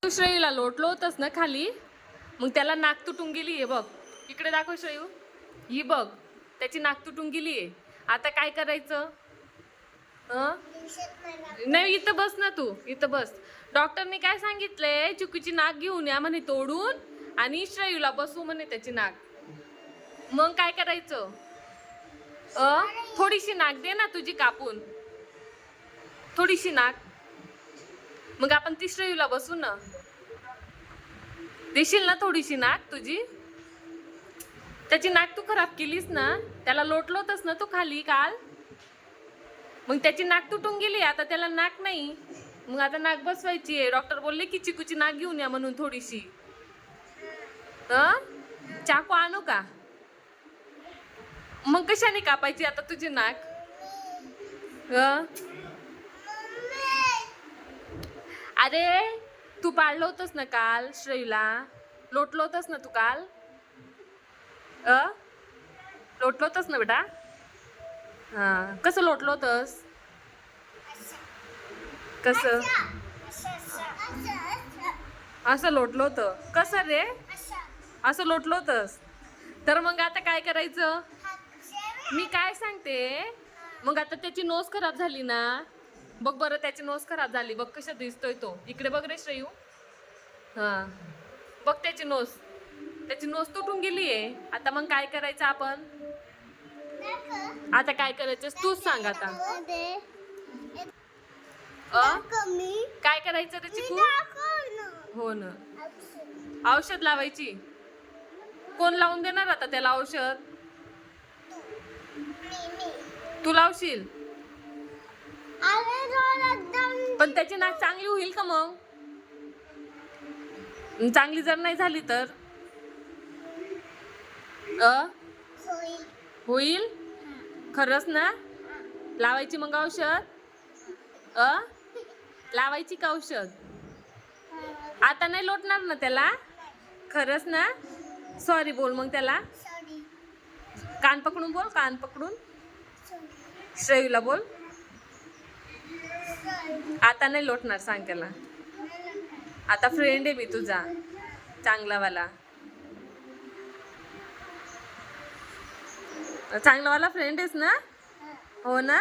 तू श्रेयूला लोटलो होतस ना खाली, मग त्याला नाक तुटून गेली आहे बघ. इकडे दाखव श्रेयू, ही बघ त्याची नाक तुटून गेली आहे. आता काय करायचं? नाही, इथं बस ना, तू इथं बस. डॉक्टरने काय सांगितलंय? चिकूची नाक घेऊन या म्हणे तोडून आणि श्रेयूला बसू म्हणे त्याची नाक. मग काय करायचं? थोडीशी नाक दे ना तुझी कापून, थोडीशी नाक. मग आपण ती श्रेयूला बसू ना. देशील ना थोडीशी नाक तुझी? त्याची नाक तू खराब केलीस ना, त्याला लोटलो होतस ना तू खाली काल, मग त्याची नाक तुटून गेली. आता त्याला नाक नाही, मग आता नाक बसवायची आहे. डॉक्टर बोलले की चिकूची नाक घेऊन या म्हणून थोडीशी. चाकू आणू का? मग कशाने कापायची आता तुझी नाक? अरे तू पाळलं होतस ना काल श्रेयूला, लोटलो होतस ना तू काल. लोटलो होतस ना बेटा? हा, कसं लोटलो होतस? कसं? असं लोटलो होतं. कसं रे? असं लोटलो होतस. तर मग आता काय करायचं? मी काय सांगते, मग आता त्याची नोस खराब झाली ना, बघ बरं त्याची नोस खराब झाली, बघ कशा दिसतोय तो. इकडे बघ रे श्रेयू, हा बघ त्याची नोस तुटून गेली आहे. आता मग काय करायचं आपण? आता काय करायचं तूच सांग आता. काय करायचं रे चिकू? हो ना, औषध लावायची. कोण लावून देणार आता त्याला औषध? तू लावशील? पण त्याची नाक चांगली होईल का मग? चांगली जर नाही झाली तर होईल? खरंच ना? लावायची मग औषध? लावायची का औषध? आता नाही लोटणार ना त्याला? खरंच ना? सॉरी बोल मग त्याला. कान पकडून बोल, कान पकडून श्रेयूला बोल. आता नाही लोटणार सांग त्याला. आता फ्रेंड आहे मी तुझा चांगलावाला. चांगलावाला फ्रेंड आहेस ना? हो ना?